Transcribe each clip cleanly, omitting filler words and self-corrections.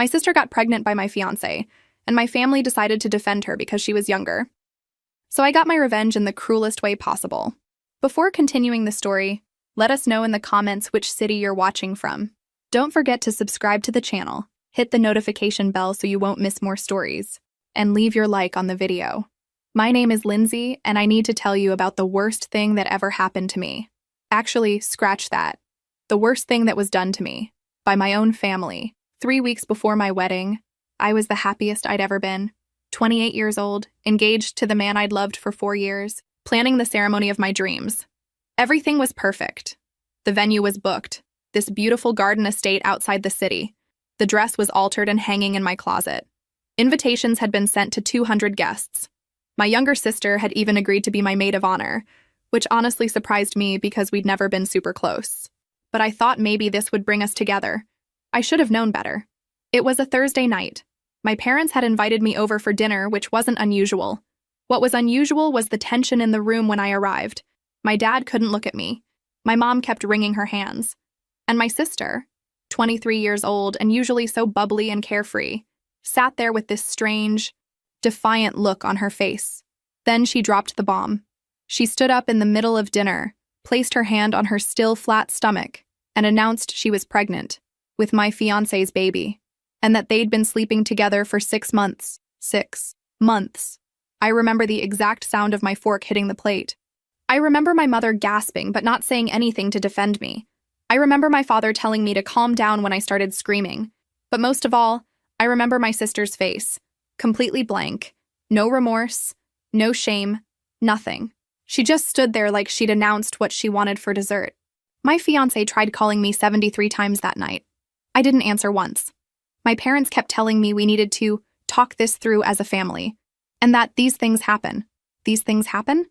My sister got pregnant by my fiancé, and my family decided to defend her because she was younger. So I got my revenge in the cruelest way possible. Before continuing the story, let us know in the comments which city you're watching from. Don't forget to subscribe to the channel, hit the notification bell so you won't miss more stories, and leave your like on the video. My name is Lindsay, and I need to tell you about the worst thing that ever happened to me. Actually, scratch that. The worst thing that was done to me, by my own family. 3 weeks before my wedding, I was the happiest I'd ever been. 28 years old, engaged to the man I'd loved for 4 years, planning the ceremony of my dreams. Everything was perfect. The venue was booked, this beautiful garden estate outside the city. The dress was altered and hanging in my closet. Invitations had been sent to 200 guests. My younger sister had even agreed to be my maid of honor, which honestly surprised me because we'd never been super close. But I thought maybe this would bring us together. I should have known better. It was a Thursday night. My parents had invited me over for dinner, which wasn't unusual. What was unusual was the tension in the room when I arrived. My dad couldn't look at me. My mom kept wringing her hands. And my sister, 23 years old and usually so bubbly and carefree, sat there with this strange, defiant look on her face. Then she dropped the bomb. She stood up in the middle of dinner, placed her hand on her still flat stomach, and announced she was pregnant with my fiancé's baby, and that they'd been sleeping together for 6 months. 6 months. I remember the exact sound of my fork hitting the plate. I remember my mother gasping but not saying anything to defend me. I remember my father telling me to calm down when I started screaming. But most of all, I remember my sister's face, completely blank, no remorse, no shame, nothing. She just stood there like she'd announced what she wanted for dessert. My fiancé tried calling me 73 times that night. I didn't answer once. My parents kept telling me we needed to talk this through as a family, and that these things happen. These things happen?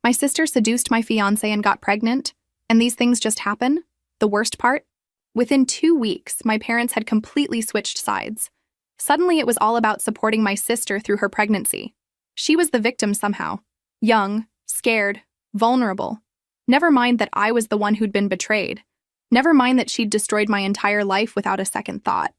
My sister seduced my fiancé and got pregnant, and these things just happen? The worst part? Within 2 weeks, my parents had completely switched sides. Suddenly it was all about supporting my sister through her pregnancy. She was the victim somehow. Young, scared, vulnerable. Never mind that I was the one who'd been betrayed. Never mind that she'd destroyed my entire life without a second thought.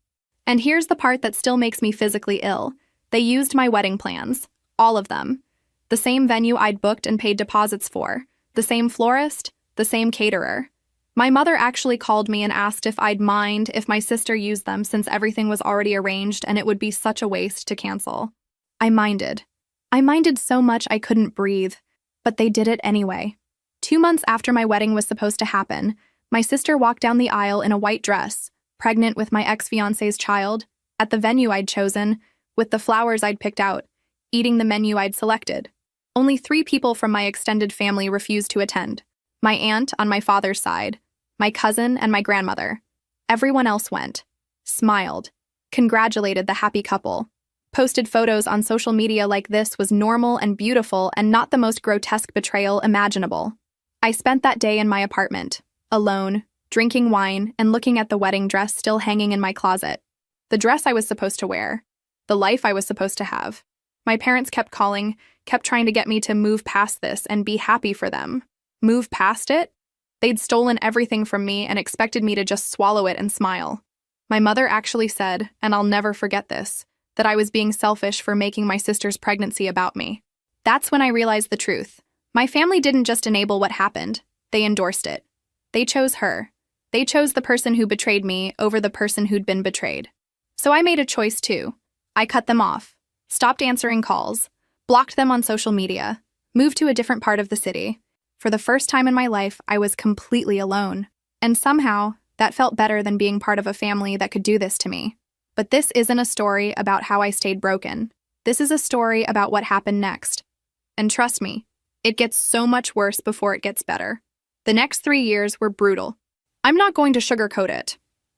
And here's the part that still makes me physically ill. They used my wedding plans. All of them. The same venue I'd booked and paid deposits for. The same florist. The same caterer. My mother actually called me and asked if I'd mind if my sister used them since everything was already arranged and it would be such a waste to cancel. I minded. I minded so much I couldn't breathe. But they did it anyway. 2 months after my wedding was supposed to happen, my sister walked down the aisle in a white dress, pregnant with my ex-fiancé's child, at the venue I'd chosen, with the flowers I'd picked out, eating the menu I'd selected. Only 3 people from my extended family refused to attend. My aunt on my father's side, my cousin, and my grandmother. Everyone else went, smiled, congratulated the happy couple, posted photos on social media like this was normal and beautiful and not the most grotesque betrayal imaginable. I spent that day in my apartment, alone, drinking wine and looking at the wedding dress still hanging in my closet. The dress I was supposed to wear. The life I was supposed to have. My parents kept calling, kept trying to get me to move past this and be happy for them. Move past it? They'd stolen everything from me and expected me to just swallow it and smile. My mother actually said, and I'll never forget this, that I was being selfish for making my sister's pregnancy about me. That's when I realized the truth. My family didn't just enable what happened, they endorsed it. They chose her. They chose the person who betrayed me over the person who'd been betrayed. So I made a choice too. I cut them off, stopped answering calls, blocked them on social media, moved to a different part of the city. For the first time in my life, I was completely alone. And somehow, that felt better than being part of a family that could do this to me. But this isn't a story about how I stayed broken. This is a story about what happened next. And trust me, it gets so much worse before it gets better. The next 3 years were brutal. I'm not going to sugarcoat it.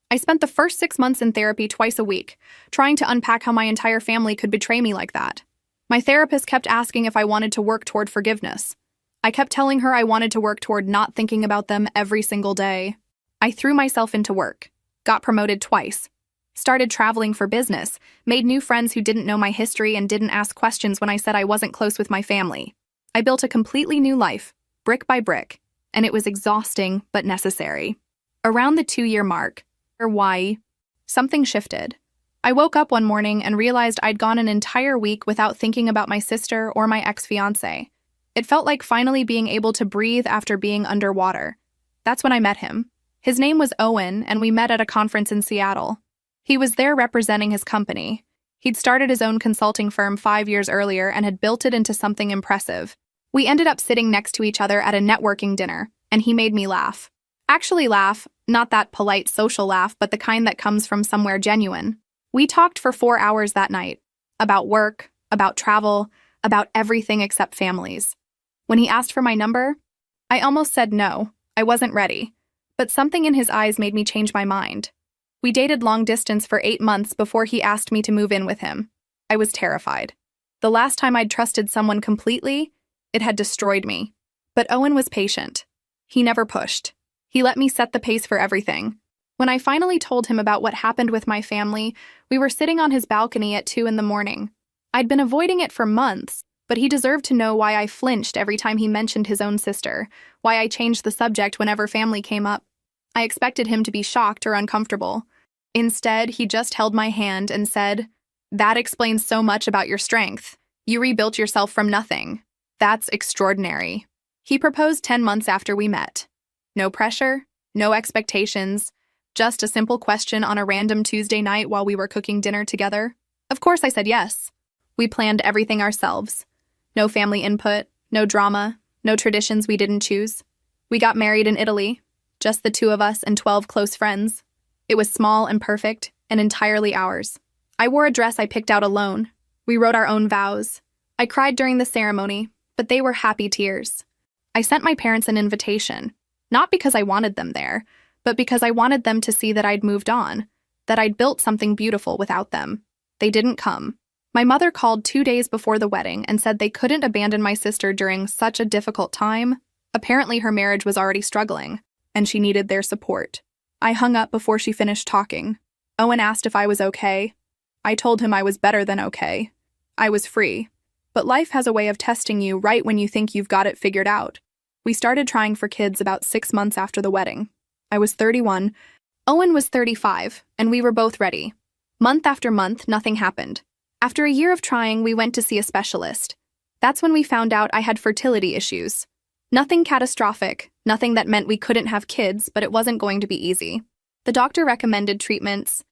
I spent the first 6 months in therapy twice a week, trying to unpack how my entire family could betray me like that. My therapist kept asking if I wanted to work toward forgiveness. I kept telling her I wanted to work toward not thinking about them every single day. I threw myself into work, got promoted twice, started traveling for business, made new friends who didn't know my history and didn't ask questions when I said I wasn't close with my family. I built a completely new life, brick by brick, and it was exhausting but necessary. Around the 2-year mark, or why, something shifted. I woke up one morning and realized I'd gone an entire week without thinking about my sister or my ex-fiancé. It felt like finally being able to breathe after being underwater. That's when I met him. His name was Owen, and we met at a conference in Seattle. He was there representing his company. He'd started his own consulting firm 5 years earlier and had built it into something impressive. We ended up sitting next to each other at a networking dinner, and he made me laugh. Actually laugh, not that polite social laugh, but the kind that comes from somewhere genuine. We talked for 4 hours that night. About work, about travel, about everything except families. When he asked for my number, I almost said no. I wasn't ready. But something in his eyes made me change my mind. We dated long distance for 8 months before he asked me to move in with him. I was terrified. The last time I'd trusted someone completely, it had destroyed me. But Owen was patient. He never pushed. He let me set the pace for everything. When I finally told him about what happened with my family, we were sitting on his balcony at 2 a.m. I'd been avoiding it for months, but he deserved to know why I flinched every time he mentioned his own sister, why I changed the subject whenever family came up. I expected him to be shocked or uncomfortable. Instead, he just held my hand and said, "That explains so much about your strength. You rebuilt yourself from nothing. That's extraordinary." He proposed 10 months after we met. No pressure, no expectations, just a simple question on a random Tuesday night while we were cooking dinner together. Of course I said yes. We planned everything ourselves. No family input, no drama, no traditions we didn't choose. We got married in Italy, just the two of us and 12 close friends. It was small and perfect, and entirely ours. I wore a dress I picked out alone. We wrote our own vows. I cried during the ceremony, but they were happy tears. I sent my parents an invitation, not because I wanted them there, but because I wanted them to see that I'd moved on, that I'd built something beautiful without them. They didn't come. My mother called 2 days before the wedding and said they couldn't abandon my sister during such a difficult time. Apparently her marriage was already struggling, and she needed their support. I hung up before she finished talking. Owen asked if I was okay. I told him I was better than okay. I was free. But life has a way of testing you right when you think you've got it figured out. We started trying for kids about 6 months after the wedding. I was 31. Owen was 35, and we were both ready. Month after month, nothing happened. After a year of trying, we went to see a specialist. That's when we found out I had fertility issues. Nothing catastrophic, nothing that meant we couldn't have kids, but it wasn't going to be easy. The doctor recommended treatments,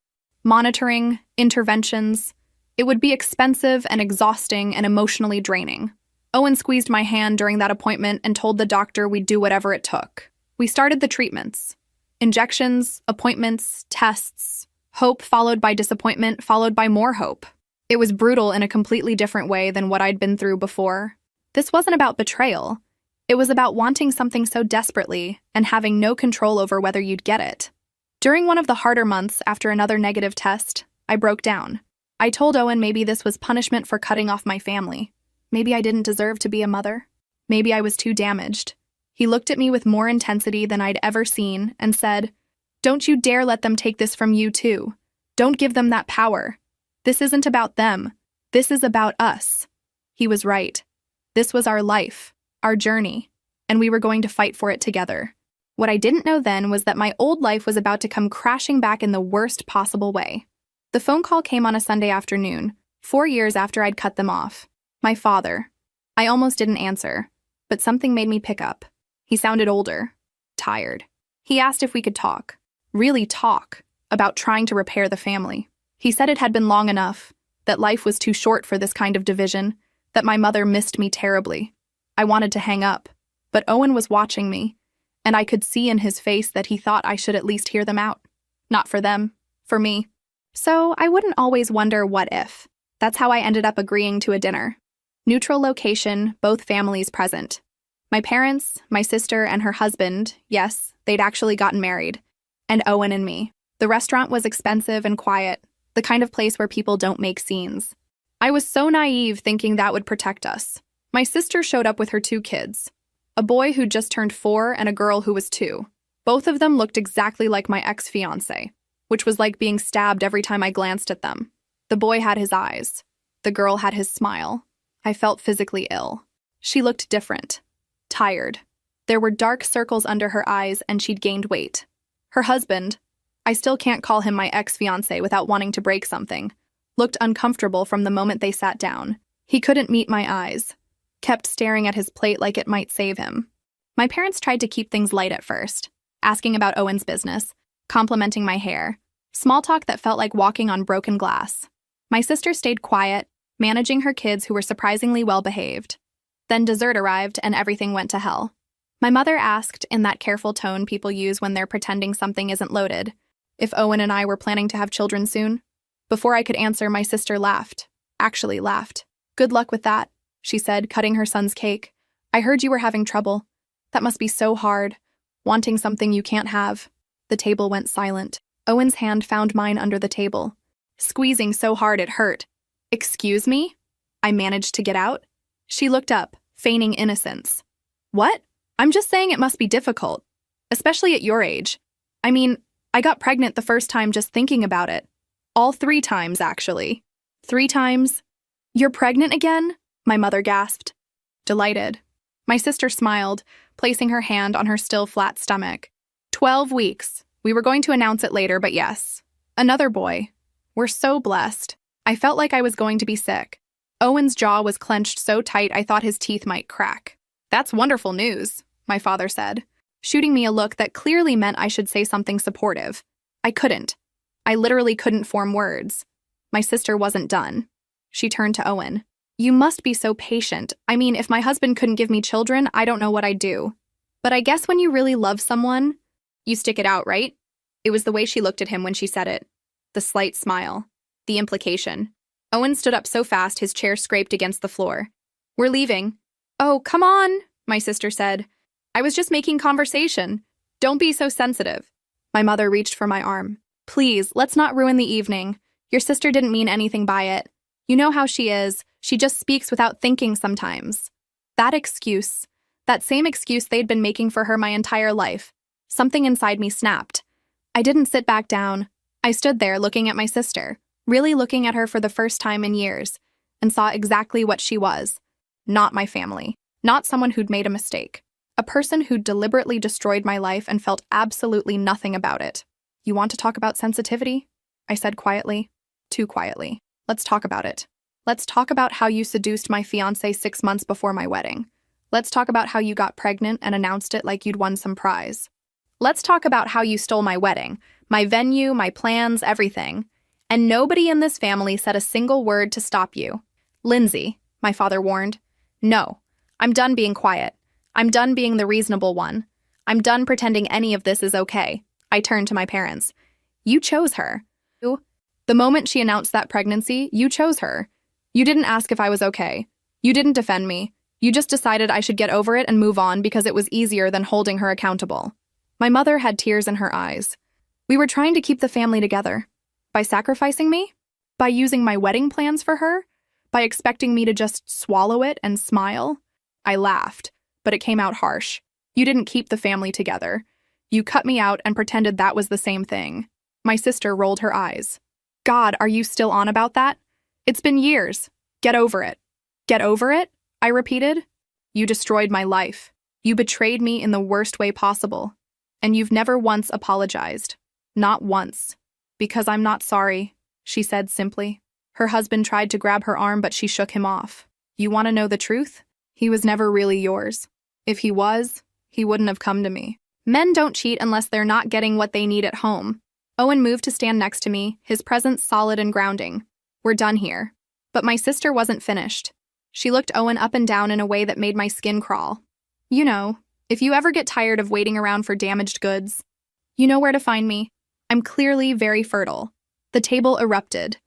monitoring, interventions. It would be expensive and exhausting and emotionally draining. Owen squeezed my hand during that appointment and told the doctor we'd do whatever it took. We started the treatments. Injections, appointments, tests, hope followed by disappointment, followed by more hope. It was brutal in a completely different way than what I'd been through before. This wasn't about betrayal. It was about wanting something so desperately and having no control over whether you'd get it. During one of the harder months after another negative test, I broke down. I told Owen maybe this was punishment for cutting off my family. Maybe I didn't deserve to be a mother. Maybe I was too damaged. He looked at me with more intensity than I'd ever seen and said, "Don't you dare let them take this from you too. Don't give them that power. This isn't about them. This is about us." He was right. This was our life, our journey, and we were going to fight for it together. What I didn't know then was that my old life was about to come crashing back in the worst possible way. The phone call came on a Sunday afternoon, 4 years after I'd cut them off. My father. I almost didn't answer, but something made me pick up. He sounded older, tired. He asked if we could talk, really talk, about trying to repair the family. He said it had been long enough, that life was too short for this kind of division, that my mother missed me terribly. I wanted to hang up, but Owen was watching me, and I could see in his face that he thought I should at least hear them out. Not for them, for me. So I wouldn't always wonder what if. That's how I ended up agreeing to a dinner. Neutral location, both families present. My parents, my sister, and her husband, yes, they'd actually gotten married, and Owen and me. The restaurant was expensive and quiet, the kind of place where people don't make scenes. I was so naive thinking that would protect us. My sister showed up with her 2 kids, a boy who just turned 4 and a girl who was 2. Both of them looked exactly like my ex-fiancé, which was like being stabbed every time I glanced at them. The boy had his eyes. The girl had his smile. I felt physically ill. She looked different. Tired. There were dark circles under her eyes and she'd gained weight. Her husband, I still can't call him my ex-fiancé without wanting to break something. Looked uncomfortable from the moment they sat down. He couldn't meet my eyes. Kept staring at his plate like it might save him. My parents tried to keep things light at first, asking about Owen's business, complimenting my hair. Small talk that felt like walking on broken glass. My sister stayed quiet, managing her kids who were surprisingly well-behaved. Then dessert arrived and everything went to hell. My mother asked, in that careful tone people use when they're pretending something isn't loaded, if Owen and I were planning to have children soon. Before I could answer, my sister laughed. Actually laughed. "Good luck with that," she said, cutting her son's cake. "I heard you were having trouble. That must be so hard, wanting something you can't have." The table went silent. Owen's hand found mine under the table, squeezing so hard it hurt. "Excuse me?" I managed to get out. She looked up, feigning innocence. "What? I'm just saying it must be difficult, especially at your age. I mean, I got pregnant the first time just thinking about it. All 3 times, actually." "3 times? You're pregnant again?" my mother gasped. Delighted. My sister smiled, placing her hand on her still flat stomach. 12 weeks. We were going to announce it later, but yes. Another boy. We're so blessed. I felt like I was going to be sick. Owen's jaw was clenched so tight I thought his teeth might crack. "That's wonderful news," my father said, shooting me a look that clearly meant I should say something supportive. I couldn't. I literally couldn't form words. My sister wasn't done. She turned to Owen. "You must be so patient. I mean, if my husband couldn't give me children, I don't know what I'd do. But I guess when you really love someone, you stick it out, right?" It was the way she looked at him when she said it. The slight smile. The implication. Owen stood up so fast his chair scraped against the floor. "We're leaving." "Oh, come on," my sister said. "I was just making conversation. Don't be so sensitive." My mother reached for my arm. "Please, let's not ruin the evening. Your sister didn't mean anything by it. You know how she is. She just speaks without thinking sometimes." That same excuse they'd been making for her my entire life. Something inside me snapped. I didn't sit back down. I stood there looking at my sister, really looking at her for the first time in years, and saw exactly what she was. Not my family. Not someone who'd made a mistake. A person who'd deliberately destroyed my life and felt absolutely nothing about it. "You want to talk about sensitivity?" I said quietly. Too quietly. "Let's talk about it. Let's talk about how you seduced my fiancé 6 months before my wedding. Let's talk about how you got pregnant and announced it like you'd won some prize. Let's talk about how you stole my wedding, my venue, my plans, everything. And nobody in this family said a single word to stop you." "Lindsay," my father warned. "No. I'm done being quiet. I'm done being the reasonable one. I'm done pretending any of this is okay." I turned to my parents. "You chose her. The moment she announced that pregnancy, you chose her. You didn't ask if I was okay. You didn't defend me. You just decided I should get over it and move on because it was easier than holding her accountable." My mother had tears in her eyes. "We were trying to keep the family together. By sacrificing me? By using my wedding plans for her? By expecting me to just swallow it and smile?" I laughed, but it came out harsh. "You didn't keep the family together. You cut me out and pretended that was the same thing." My sister rolled her eyes. "God, are you still on about that? It's been years. Get over it." "Get over it?" I repeated. "You destroyed my life. You betrayed me in the worst way possible. And you've never once apologized. Not once. Because I'm not sorry," she said simply. Her husband tried to grab her arm, but she shook him off. "You want to know the truth? He was never really yours. If he was, he wouldn't have come to me. Men don't cheat unless they're not getting what they need at home." Owen moved to stand next to me, his presence solid and grounding. "We're done here." But my sister wasn't finished. She looked Owen up and down in a way that made my skin crawl. "You know, if you ever get tired of waiting around for damaged goods, you know where to find me. I'm clearly very fertile." The table erupted.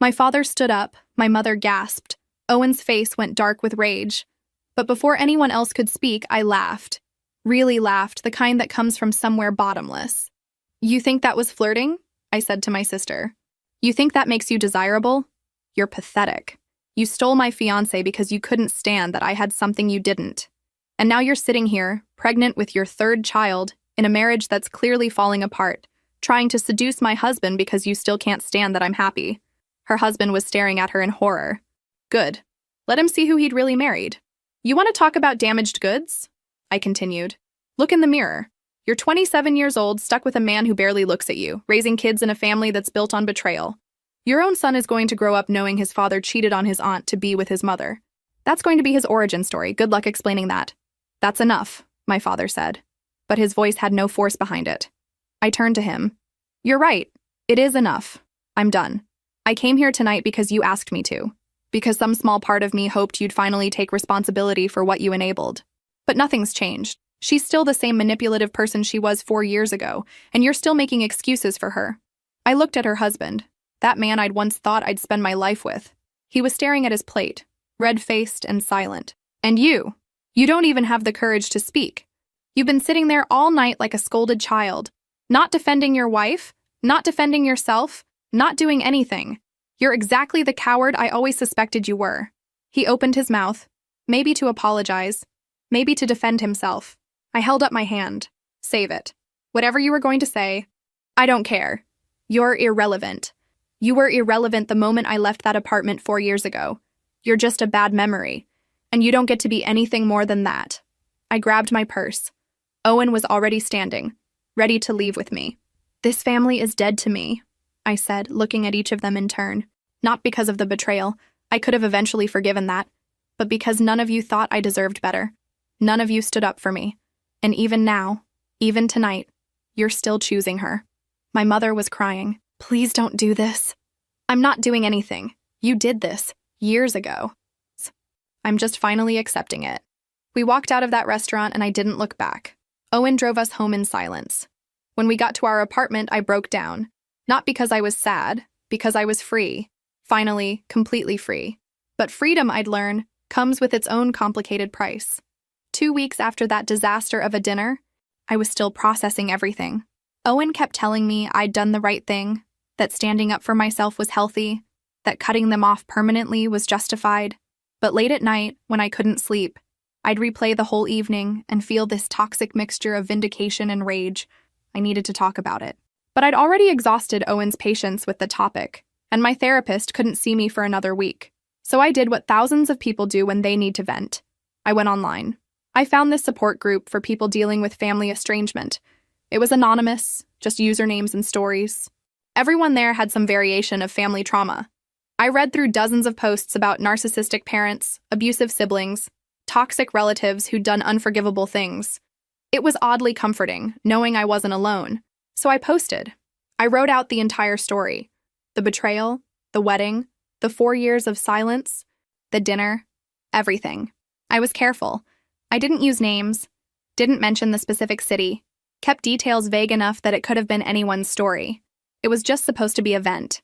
My father stood up, my mother gasped. Owen's face went dark with rage. But before anyone else could speak, I laughed. Really laughed, the kind that comes from somewhere bottomless. "You think that was flirting?" I said to my sister. "You think that makes you desirable? You're pathetic. You stole my fiancé because you couldn't stand that I had something you didn't. And now you're sitting here, pregnant with your 3rd child, in a marriage that's clearly falling apart, trying to seduce my husband because you still can't stand that I'm happy." Her husband was staring at her in horror. "Good. Let him see who he'd really married." "You want to talk about damaged goods?" I continued. "Look in the mirror. You're 27 years old, stuck with a man who barely looks at you, raising kids in a family that's built on betrayal. Your own son is going to grow up knowing his father cheated on his aunt to be with his mother. That's going to be his origin story. Good luck explaining that. That's enough, my father said. But his voice had no force behind it. I turned to him. You're right. It is enough. I'm done. I came here tonight because you asked me to. Because some small part of me hoped you'd finally take responsibility for what you enabled. But nothing's changed. She's still the same manipulative person she was 4 years ago, and you're still making excuses for her. I looked at her husband, that man I'd once thought I'd spend my life with. He was staring at his plate, red-faced and silent. And you don't even have the courage to speak. You've been sitting there all night like a scolded child, not defending your wife, not defending yourself, not doing anything. You're exactly the coward I always suspected you were. He opened his mouth, maybe to apologize, maybe to defend himself. I held up my hand. Save it. Whatever you were going to say, I don't care. You're irrelevant. You were irrelevant the moment I left that apartment 4 years ago. You're just a bad memory, and you don't get to be anything more than that. I grabbed my purse. Owen was already standing, ready to leave with me. This family is dead to me, I said, looking at each of them in turn. Not because of the betrayal. I could have eventually forgiven that. But because none of you thought I deserved better. None of you stood up for me. And even now, even tonight, you're still choosing her. My mother was crying. Please don't do this. I'm not doing anything. You did this years ago. I'm just finally accepting it. We walked out of that restaurant and I didn't look back. Owen drove us home in silence. When we got to our apartment, I broke down. Not because I was sad, because I was free. Finally, completely free. But freedom, I'd learn, comes with its own complicated price. 2 weeks after that disaster of a dinner, I was still processing everything. Owen kept telling me I'd done the right thing, that standing up for myself was healthy, that cutting them off permanently was justified. But late at night, when I couldn't sleep, I'd replay the whole evening and feel this toxic mixture of vindication and rage. I needed to talk about it. But I'd already exhausted Owen's patience with the topic, and my therapist couldn't see me for another week. So I did what thousands of people do when they need to vent. I went online. I found this support group for people dealing with family estrangement. It was anonymous, just usernames and stories. Everyone there had some variation of family trauma. I read through dozens of posts about narcissistic parents, abusive siblings, toxic relatives who'd done unforgivable things. It was oddly comforting, knowing I wasn't alone. So I posted. I wrote out the entire story. The betrayal, the wedding, the 4 years of silence, the dinner, everything. I was careful. I didn't use names, didn't mention the specific city, kept details vague enough that it could have been anyone's story. It was just supposed to be a vent,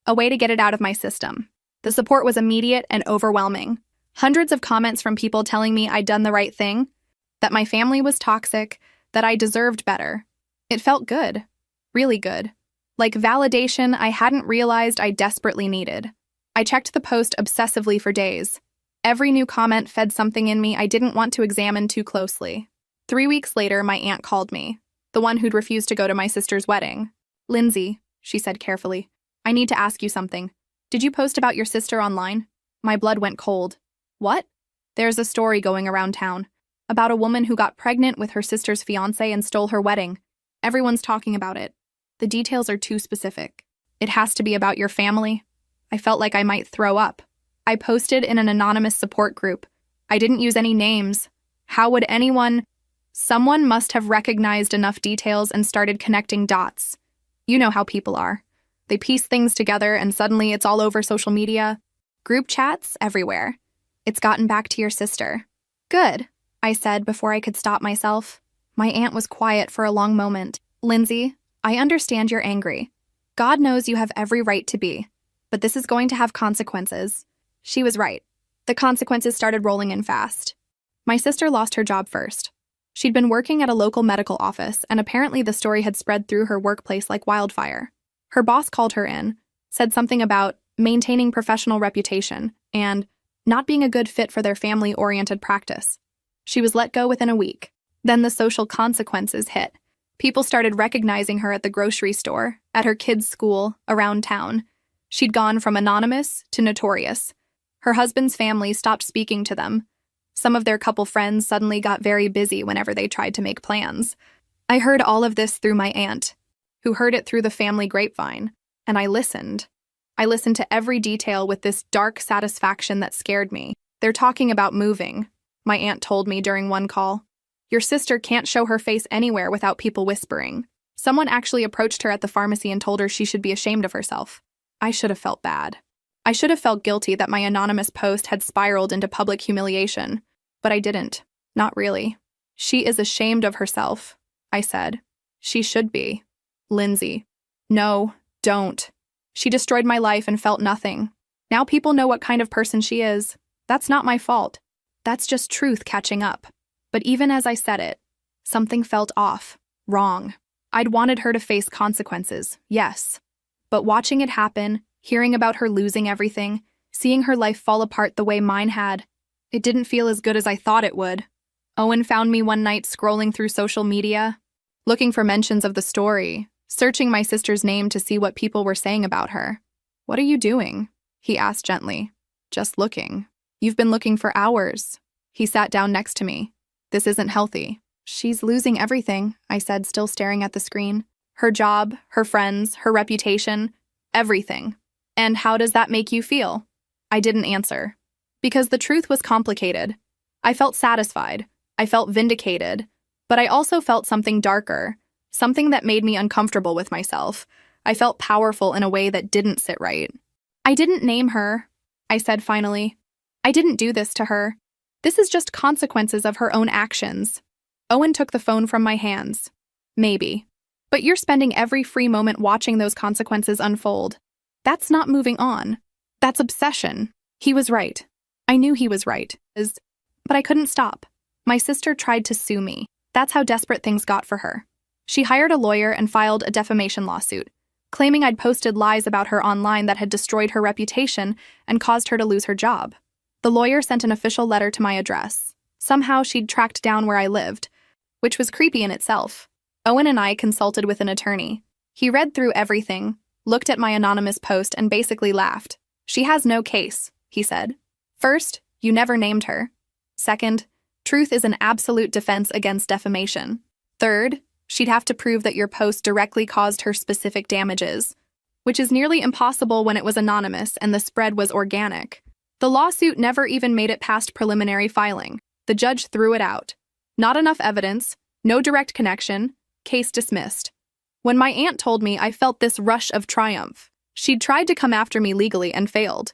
a way to get it out of my system. The support was immediate and overwhelming. Hundreds of comments from people telling me I'd done the right thing, that my family was toxic, that I deserved better. It felt good, really good. Like validation I hadn't realized I desperately needed. I checked the post obsessively for days. Every new comment fed something in me I didn't want to examine too closely. 3 weeks later, my aunt called me, the one who'd refused to go to my sister's wedding. Lindsay, she said carefully, I need to ask you something. Did you post about your sister online? My blood went cold. What? There's a story going around town about a woman who got pregnant with her sister's fiancé and stole her wedding. Everyone's talking about it. The details are too specific. It has to be about your family. I felt like I might throw up. I posted in an anonymous support group. I didn't use any names. How would anyone? Someone must have recognized enough details and started connecting dots. You know how people are. They piece things together and suddenly it's all over social media. Group chats everywhere. It's gotten back to your sister. Good, I said before I could stop myself. My aunt was quiet for a long moment. Lindsay, I understand you're angry. God knows you have every right to be. But this is going to have consequences. She was right. The consequences started rolling in fast. My sister lost her job first. She'd been working at a local medical office, and apparently the story had spread through her workplace like wildfire. Her boss called her in, said something about maintaining professional reputation and not being a good fit for their family-oriented practice. She was let go within a week. Then the social consequences hit. People started recognizing her at the grocery store, at her kids' school, around town. She'd gone from anonymous to notorious. Her husband's family stopped speaking to them. Some of their couple friends suddenly got very busy whenever they tried to make plans. I heard all of this through my aunt, who heard it through the family grapevine, and I listened. I listened to every detail with this dark satisfaction that scared me. They're talking about moving, my aunt told me during one call. Your sister can't show her face anywhere without people whispering. Someone actually approached her at the pharmacy and told her she should be ashamed of herself. I should have felt bad. I should have felt guilty that my anonymous post had spiraled into public humiliation, but I didn't. Not really. She is ashamed of herself, I said. She should be. Lindsay. No, don't. She destroyed my life and felt nothing. Now people know what kind of person she is. That's not my fault. That's just truth catching up. But even as I said it, something felt off, wrong. I'd wanted her to face consequences, yes. But watching it happen, hearing about her losing everything, seeing her life fall apart the way mine had, it didn't feel as good as I thought it would. Owen found me one night scrolling through social media, looking for mentions of the story, searching my sister's name to see what people were saying about her. "What are you doing?" he asked gently. "Just looking." "You've been looking for hours." He sat down next to me. "This isn't healthy." "She's losing everything," I said, still staring at the screen. "Her job, her friends, her reputation, everything. And how does that make you feel?" I didn't answer. Because the truth was complicated. I felt satisfied. I felt vindicated. But I also felt something darker, something that made me uncomfortable with myself. I felt powerful in a way that didn't sit right. "I didn't name her," I said finally. "I didn't do this to her. This is just consequences of her own actions." Owen took the phone from my hands. "Maybe. But you're spending every free moment watching those consequences unfold. That's not moving on. That's obsession." He was right. I knew he was right. But I couldn't stop. My sister tried to sue me. That's how desperate things got for her. She hired a lawyer and filed a defamation lawsuit, claiming I'd posted lies about her online that had destroyed her reputation and caused her to lose her job. The lawyer sent an official letter to my address. Somehow she'd tracked down where I lived, which was creepy in itself. Owen and I consulted with an attorney. He read through everything, looked at my anonymous post, and basically laughed. "She has no case," he said. "First, you never named her. Second, truth is an absolute defense against defamation. Third, she'd have to prove that your post directly caused her specific damages, which is nearly impossible when it was anonymous and the spread was organic. The lawsuit never even made it past preliminary filing. The judge threw it out. Not enough evidence, no direct connection, case dismissed. When my aunt told me, I felt this rush of triumph. She'd tried to come after me legally and failed.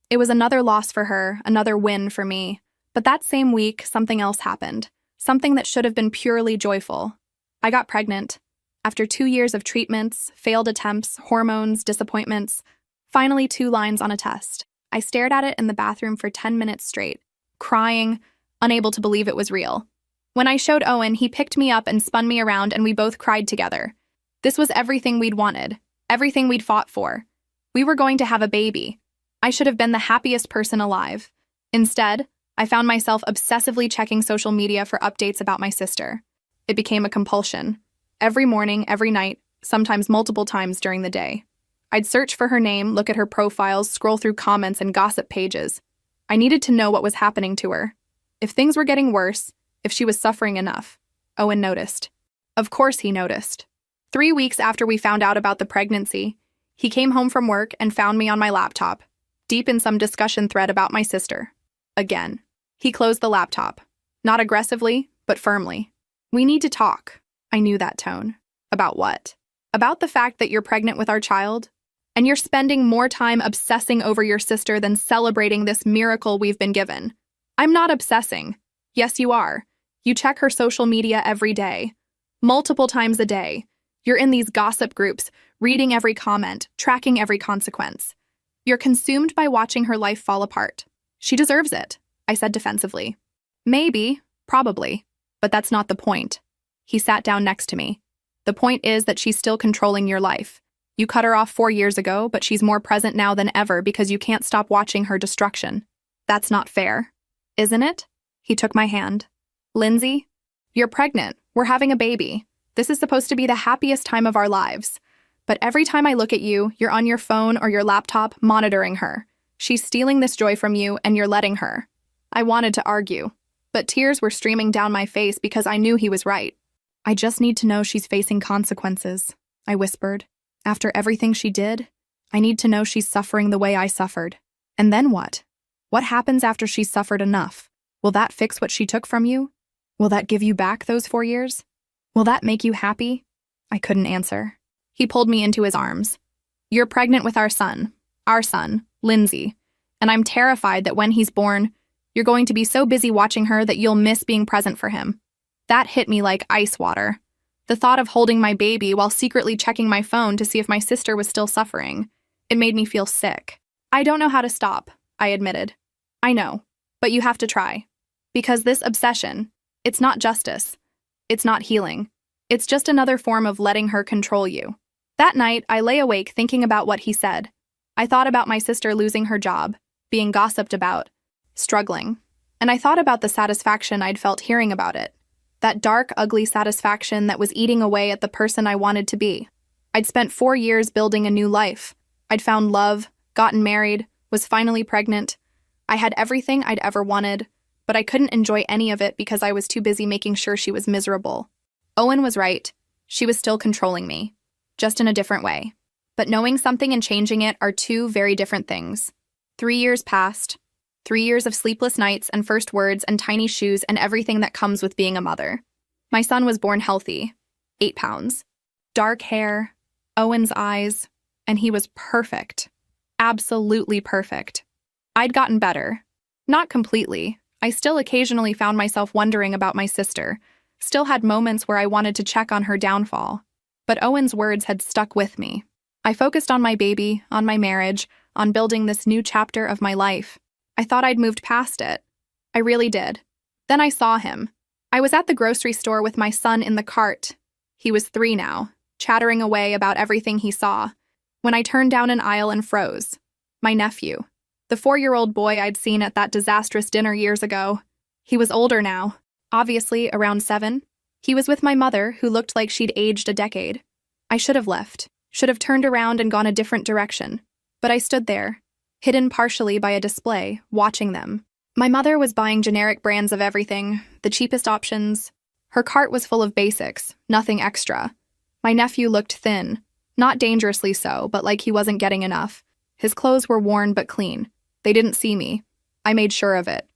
It was another loss for her, another win for me. But that same week, something else happened. Something that should have been purely joyful. I got pregnant. After 2 years of treatments, failed attempts, hormones, disappointments, finally 2 lines on a test. I stared at it in the bathroom for 10 minutes straight, crying, unable to believe it was real. When I showed Owen, he picked me up and spun me around, and we both cried together. This was everything we'd wanted, everything we'd fought for. We were going to have a baby. I should have been the happiest person alive. Instead, I found myself obsessively checking social media for updates about my sister. It became a compulsion. Every morning, every night, sometimes multiple times during the day. I'd search for her name, look at her profiles, scroll through comments and gossip pages. I needed to know what was happening to her. If things were getting worse, if she was suffering enough. Owen noticed. Of course he noticed. 3 weeks after we found out about the pregnancy, he came home from work and found me on my laptop, deep in some discussion thread about my sister. Again. He closed the laptop. Not aggressively, but firmly. "We need to talk." I knew that tone. "About what?" "About the fact that you're pregnant with our child, and you're spending more time obsessing over your sister than celebrating this miracle we've been given." "I'm not obsessing." "Yes, you are. You check her social media every day. Multiple times a day. You're in these gossip groups, reading every comment, tracking every consequence. You're consumed by watching her life fall apart. She deserves it," I said defensively. "Maybe, probably, but that's not the point." He sat down next to me. "The point is that she's still controlling your life. You cut her off 4 years ago, but she's more present now than ever because you can't stop watching her destruction. That's not fair. Isn't it?" He took my hand. "Lindsay, you're pregnant. We're having a baby. This is supposed to be the happiest time of our lives. But every time I look at you, you're on your phone or your laptop monitoring her. She's stealing this joy from you, and you're letting her." I wanted to argue, but tears were streaming down my face because I knew he was right. I just need to know she's facing consequences, I whispered. After everything she did, I need to know she's suffering the way I suffered. And then what? What happens after she's suffered enough? Will that fix what she took from you? Will that give you back those 4 years? Will that make you happy? I couldn't answer. He pulled me into his arms. You're pregnant with our son, Lindsay, and I'm terrified that when he's born, you're going to be so busy watching her that you'll miss being present for him. That hit me like ice water. The thought of holding my baby while secretly checking my phone to see if my sister was still suffering, it made me feel sick. I don't know how to stop, I admitted. I know, but you have to try. Because this obsession, it's not justice. It's not healing. It's just another form of letting her control you. That night, I lay awake thinking about what he said. I thought about my sister losing her job, being gossiped about, struggling. And I thought about the satisfaction I'd felt hearing about it. That dark, ugly satisfaction that was eating away at the person I wanted to be. I'd spent 4 years building a new life. I'd found love, gotten married, was finally pregnant. I had everything I'd ever wanted, but I couldn't enjoy any of it because I was too busy making sure she was miserable. Owen was right. She was still controlling me, just in a different way. But knowing something and changing it are two very different things. 3 years passed. 3 years of sleepless nights and first words and tiny shoes and everything that comes with being a mother. My son was born healthy, 8 pounds. Dark hair, Owen's eyes, and he was perfect. Absolutely perfect. I'd gotten better. Not completely. I still occasionally found myself wondering about my sister, still had moments where I wanted to check on her downfall. But Owen's words had stuck with me. I focused on my baby, on my marriage, on building this new chapter of my life. I thought I'd moved past it. I really did. Then I saw him. I was at the grocery store with my son in the cart. He was 3 now, chattering away about everything he saw, when I turned down an aisle and froze. My nephew, the 4-year-old boy I'd seen at that disastrous dinner years ago. He was older now, obviously around 7. He was with my mother, who looked like she'd aged a decade. I should have left, should have turned around and gone a different direction. But I stood there, hidden partially by a display, watching them. My mother was buying generic brands of everything, the cheapest options. Her cart was full of basics, nothing extra. My nephew looked thin, not dangerously so, but like he wasn't getting enough. His clothes were worn but clean. They didn't see me. I made sure of it.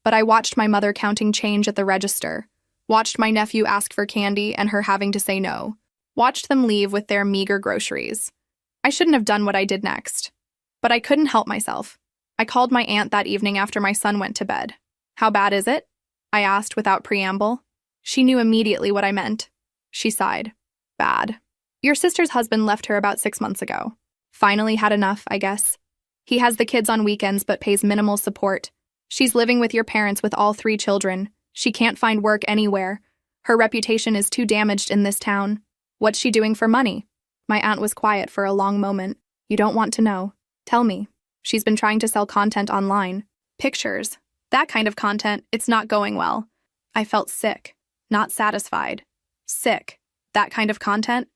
But I watched my mother counting change at the register, watched my nephew ask for candy and her having to say no, watched them leave with their meager groceries. I shouldn't have done what I did next. But I couldn't help myself. I called my aunt that evening after my son went to bed. How bad is it? I asked without preamble. She knew immediately what I meant. She sighed. Bad. Your sister's husband left her about 6 months ago. Finally had enough, I guess. He has the kids on weekends but pays minimal support. She's living with your parents with all 3 children. She can't find work anywhere. Her reputation is too damaged in this town. What's she doing for money? My aunt was quiet for a long moment. You don't want to know. Tell me. She's been trying to sell content online. Pictures. That kind of content, it's not going well. I felt sick. Not satisfied. Sick. That kind of content?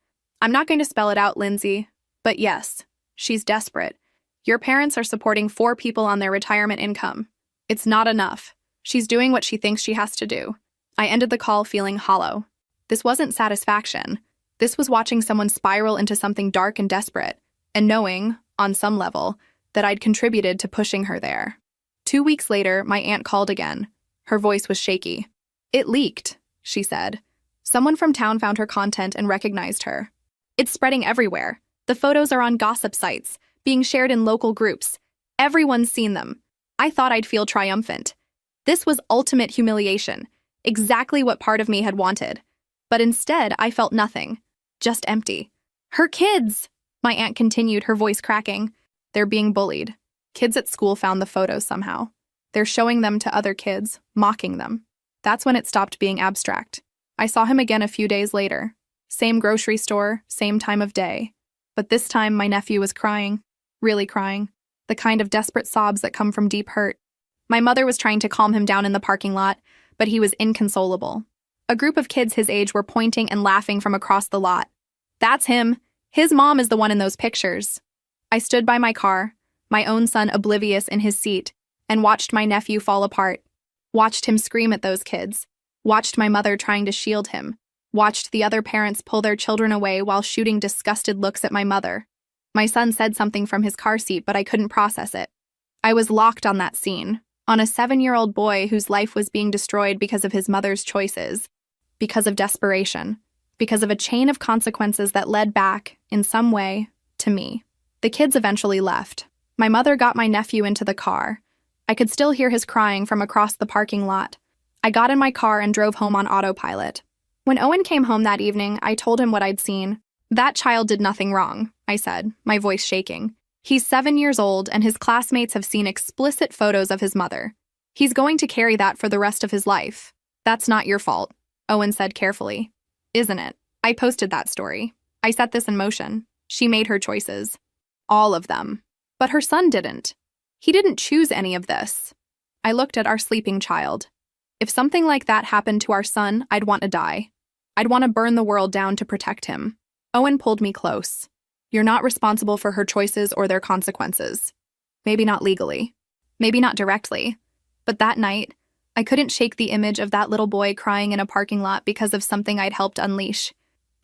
I'm not going to spell it out, Lindsay. But yes, she's desperate. Your parents are supporting 4 people on their retirement income. It's not enough. She's doing what she thinks she has to do. I ended the call feeling hollow. This wasn't satisfaction. This was watching someone spiral into something dark and desperate, and knowing, on some level, that I'd contributed to pushing her there. 2 weeks later, my aunt called again. Her voice was shaky. It leaked, she said. Someone from town found her content and recognized her. It's spreading everywhere. The photos are on gossip sites, being shared in local groups. Everyone's seen them. I thought I'd feel triumphant. This was ultimate humiliation, exactly what part of me had wanted. But instead, I felt nothing, just empty. Her kids! My aunt continued, her voice cracking. They're being bullied. Kids at school found the photos somehow. They're showing them to other kids, mocking them. That's when it stopped being abstract. I saw him again a few days later. Same grocery store, same time of day. But this time, my nephew was crying. Really crying. The kind of desperate sobs that come from deep hurt. My mother was trying to calm him down in the parking lot, but he was inconsolable. A group of kids his age were pointing and laughing from across the lot. That's him. His mom is the one in those pictures. I stood by my car, my own son oblivious in his seat, and watched my nephew fall apart. Watched him scream at those kids. Watched my mother trying to shield him. watched the other parents pull their children away while shooting disgusted looks at my mother. My son said something from his car seat, but I couldn't process it. I was locked on that scene, on a 7-year-old boy whose life was being destroyed because of his mother's choices, because of desperation, because of a chain of consequences that led back, in some way, to me. The kids eventually left. My mother got my nephew into the car. I could still hear his crying from across the parking lot. I got in my car and drove home on autopilot. When Owen came home that evening, I told him what I'd seen. "That child did nothing wrong," I said, my voice shaking. "He's 7 years old, and his classmates have seen explicit photos of his mother. He's going to carry that for the rest of his life. That's not your fault," Owen said carefully. "Isn't it? I posted that story. I set this in motion. She made her choices. All of them. But her son didn't. He didn't choose any of this." I looked at our sleeping child. If something like that happened to our son, I'd want to die. I'd want to burn the world down to protect him. Owen pulled me close. "You're not responsible for her choices or their consequences. Maybe not legally. Maybe not directly. But that night, I couldn't shake the image of that little boy crying in a parking lot because of something I'd helped unleash.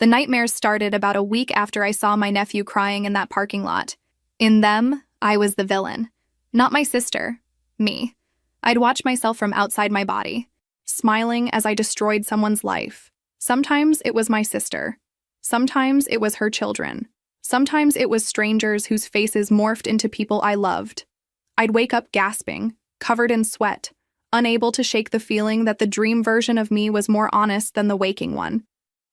The nightmares started about a week after I saw my nephew crying in that parking lot. In them, I was the villain. Not my sister. Me. I'd watch myself from outside my body, smiling as I destroyed someone's life. Sometimes it was my sister. Sometimes it was her children. Sometimes it was strangers whose faces morphed into people I loved. I'd wake up gasping, covered in sweat, unable to shake the feeling that the dream version of me was more honest than the waking one.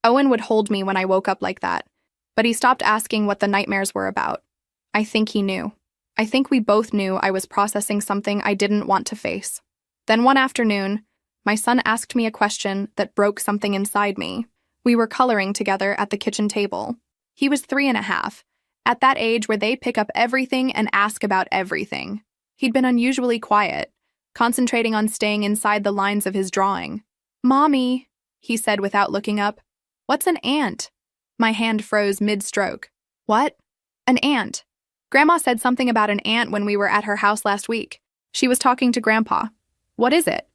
Owen would hold me when I woke up like that, but he stopped asking what the nightmares were about. I think he knew. I think we both knew I was processing something I didn't want to face. Then one afternoon, my son asked me a question that broke something inside me. We were coloring together at the kitchen table. He was 3.5, at that age where they pick up everything and ask about everything. He'd been unusually quiet, concentrating on staying inside the lines of his drawing. "Mommy," he said without looking up. "What's an ant?" My hand froze mid-stroke. "What?" "An ant. Grandma said something about an ant when we were at her house last week. She was talking to Grandpa." "What is it?"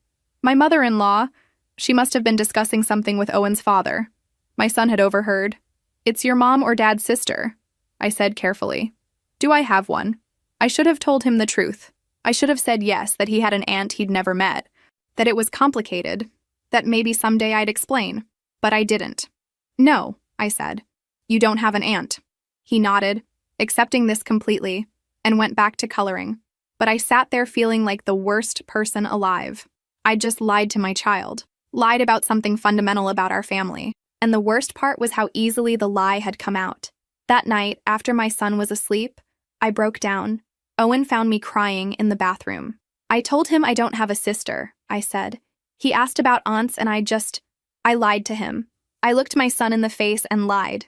"My mother-in-law. She must have been discussing something with Owen's father." My son had overheard. "It's your mom or dad's sister," I said carefully. "Do I have one?" I should have told him the truth. I should have said yes, that he had an aunt he'd never met, that it was complicated, that maybe someday I'd explain. But I didn't. "No," I said. "You don't have an aunt." He nodded, accepting this completely, and went back to coloring. But I sat there feeling like the worst person alive. I'd just lied to my child, lied about something fundamental about our family. And the worst part was how easily the lie had come out. That night, after my son was asleep, I broke down. Owen found me crying in the bathroom. "I told him I don't have a sister," I said. "He asked about aunts and I lied to him. I looked my son in the face and lied."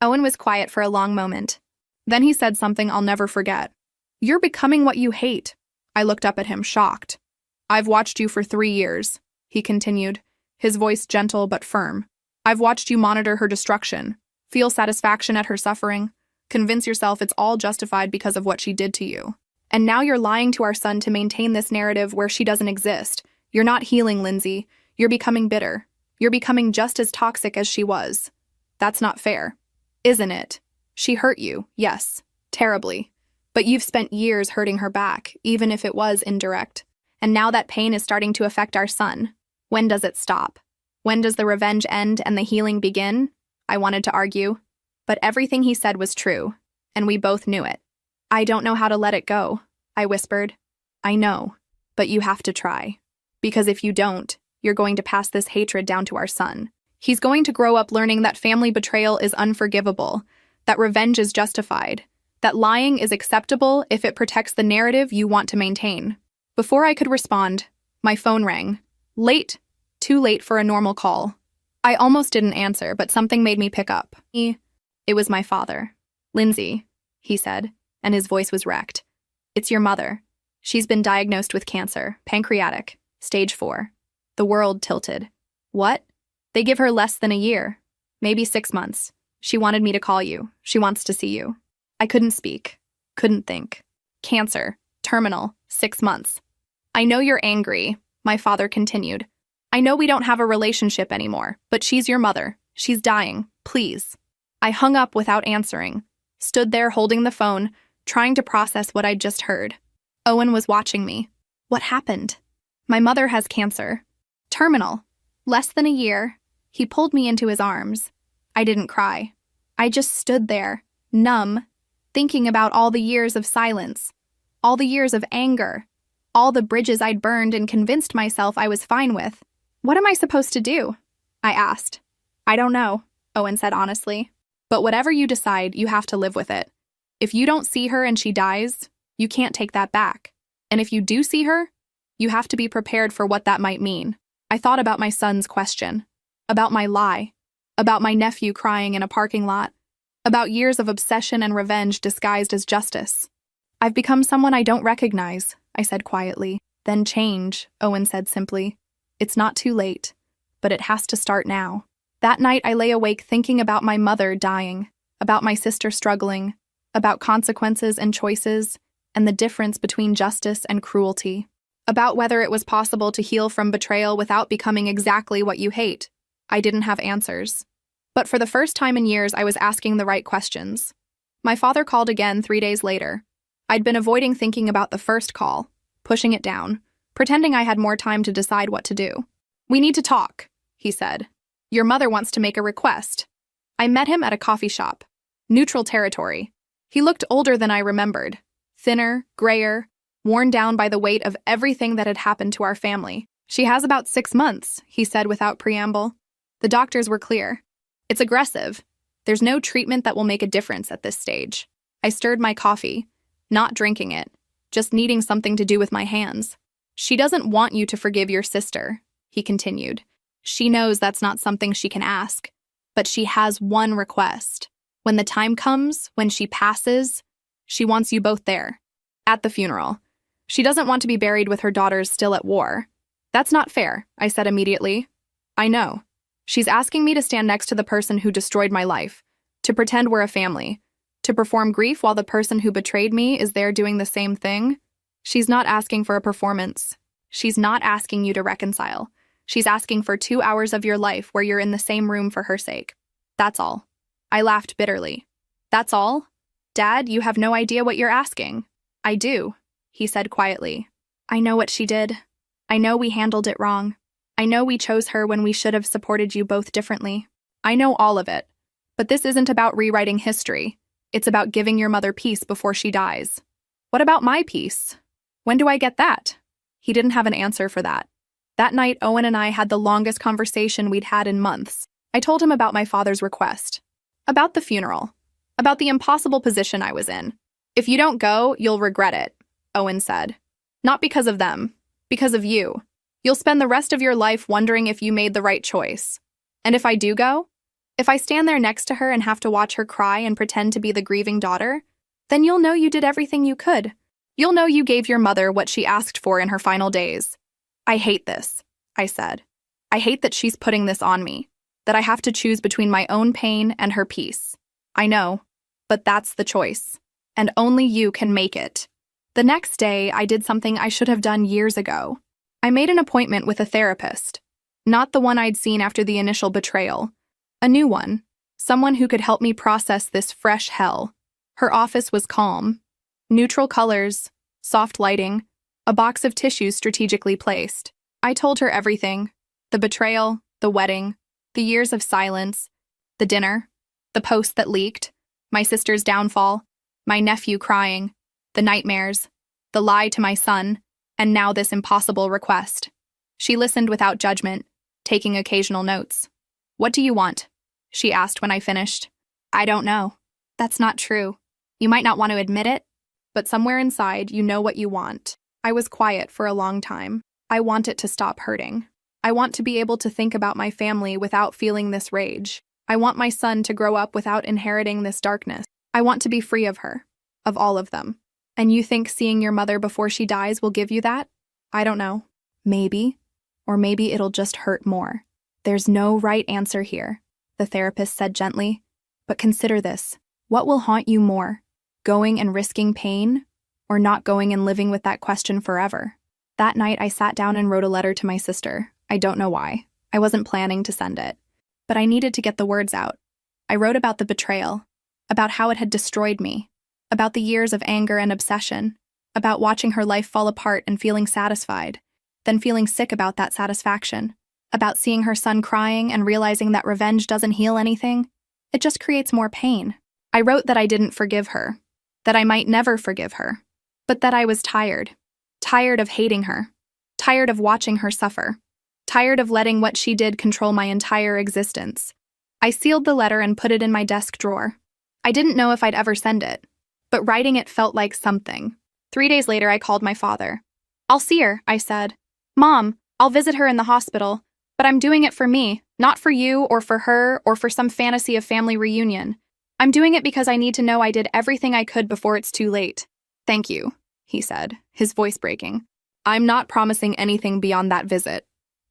Owen was quiet for a long moment. Then he said something I'll never forget. "You're becoming what you hate." I looked up at him, shocked. "I've watched you for 3 years," he continued, his voice gentle but firm. "I've watched you monitor her destruction, feel satisfaction at her suffering, convince yourself it's all justified because of what she did to you. And now you're lying to our son to maintain this narrative where she doesn't exist. You're not healing, Lindsay. You're becoming bitter. You're becoming just as toxic as she was. That's not fair. Isn't it? She hurt you, yes, terribly. But you've spent years hurting her back, even if it was indirect. And now that pain is starting to affect our son. When does it stop? When does the revenge end and the healing begin?" I wanted to argue. But everything he said was true, and we both knew it. "I don't know how to let it go," I whispered. "I know, but you have to try. Because if you don't, you're going to pass this hatred down to our son. He's going to grow up learning that family betrayal is unforgivable, that revenge is justified, that lying is acceptable if it protects the narrative you want to maintain." Before I could respond, my phone rang. Late, too late for a normal call. I almost didn't answer, but something made me pick up. It was my father. "Lindsay," he said, and his voice was wrecked. "It's your mother. She's been diagnosed with cancer, pancreatic, stage 4. The world tilted. "What?" "They give her less than a year, maybe 6 months. She wanted me to call you. She wants to see you." I couldn't speak, couldn't think. "Cancer, terminal, 6 months. I know you're angry," my father continued. "I know we don't have a relationship anymore, but she's your mother. She's dying, please. I hung up without answering, stood there holding the phone, trying to process what I'd just heard. Owen was watching me. What happened? My mother has cancer. Terminal. Less than a year. He pulled me into his arms. I didn't cry. I just stood there, numb, thinking about all the years of silence, all the years of anger, all the bridges I'd burned and convinced myself I was fine with. What am I supposed to do? I asked. I don't know, Owen said honestly. But whatever you decide, you have to live with it. If you don't see her and she dies, you can't take that back. And if you do see her, you have to be prepared for what that might mean. I thought about my son's question, about my lie, about my nephew crying in a parking lot, about years of obsession and revenge disguised as justice. I've become someone I don't recognize, I said quietly. Then change, Owen said simply. It's not too late, but it has to start now. That night I lay awake thinking about my mother dying, about my sister struggling, about consequences and choices, and the difference between justice and cruelty, about whether it was possible to heal from betrayal without becoming exactly what you hate. I didn't have answers. But for the first time in years, I was asking the right questions. My father called again 3 days later. I'd been avoiding thinking about the first call, pushing it down, pretending I had more time to decide what to do. We need to talk, he said. Your mother wants to make a request. I met him at a coffee shop. Neutral territory. He looked older than I remembered. Thinner, grayer, worn down by the weight of everything that had happened to our family. She has about 6 months, he said without preamble. The doctors were clear. It's aggressive. There's no treatment that will make a difference at this stage. I stirred my coffee, not drinking it, just needing something to do with my hands. She doesn't want you to forgive your sister, he continued. She knows that's not something she can ask, but she has one request. When the time comes, when she passes, she wants you both there, at the funeral. She doesn't want to be buried with her daughters still at war. That's not fair, I said immediately. I know. She's asking me to stand next to the person who destroyed my life, to pretend we're a family, to perform grief while the person who betrayed me is there doing the same thing. She's not asking for a performance. She's not asking you to reconcile. She's asking for 2 hours of your life where you're in the same room for her sake. That's all. I laughed bitterly. That's all? Dad, you have no idea what you're asking. I do, he said quietly. I know what she did. I know we handled it wrong. I know we chose her when we should have supported you both differently. I know all of it. But this isn't about rewriting history. It's about giving your mother peace before she dies. What about my peace? When do I get that? He didn't have an answer for that. That night, Owen and I had the longest conversation we'd had in months. I told him about my father's request, about the funeral, about the impossible position I was in. If you don't go, you'll regret it, Owen said. Not because of them, because of you. You'll spend the rest of your life wondering if you made the right choice. And if I do go, if I stand there next to her and have to watch her cry and pretend to be the grieving daughter, then you'll know you did everything you could. You'll know you gave your mother what she asked for in her final days. I hate this, I said. I hate that she's putting this on me, that I have to choose between my own pain and her peace. I know, but that's the choice, and only you can make it. The next day, I did something I should have done years ago. I made an appointment with a therapist, not the one I'd seen after the initial betrayal. A new one, someone who could help me process this fresh hell. Her office was calm. Neutral colors, soft lighting, a box of tissues strategically placed. I told her everything. The betrayal, the wedding, the years of silence, the dinner, the post that leaked, my sister's downfall, my nephew crying, the nightmares, the lie to my son, and now this impossible request. She listened without judgment, taking occasional notes. What do you want? She asked when I finished. I don't know. That's not true. You might not want to admit it, but somewhere inside you know what you want. I was quiet for a long time. I want it to stop hurting. I want to be able to think about my family without feeling this rage. I want my son to grow up without inheriting this darkness. I want to be free of her, of all of them. And you think seeing your mother before she dies will give you that? I don't know. Maybe. Or maybe it'll just hurt more. There's no right answer here, the therapist said gently. But consider this. What will haunt you more? Going and risking pain? Or not going and living with that question forever? That night, I sat down and wrote a letter to my sister. I don't know why. I wasn't planning to send it. but I needed to get the words out. I wrote about the betrayal, about how it had destroyed me, about the years of anger and obsession, about watching her life fall apart and feeling satisfied, then feeling sick about that satisfaction, about seeing her son crying and realizing that revenge doesn't heal anything. It just creates more pain. I wrote that I didn't forgive her, that I might never forgive her, but that I was tired of hating her, tired of watching her suffer, tired of letting what she did control my entire existence. I sealed the letter and put it in my desk drawer. I didn't know if I'd ever send it, but writing it felt like something. 3 days later, I called my father. "I'll see her," I said. "Mom, I'll visit her in the hospital, but I'm doing it for me, not for you or for her or for some fantasy of family reunion. I'm doing it because I need to know I did everything I could before it's too late." "Thank you," he said, his voice breaking. "I'm not promising anything beyond that visit.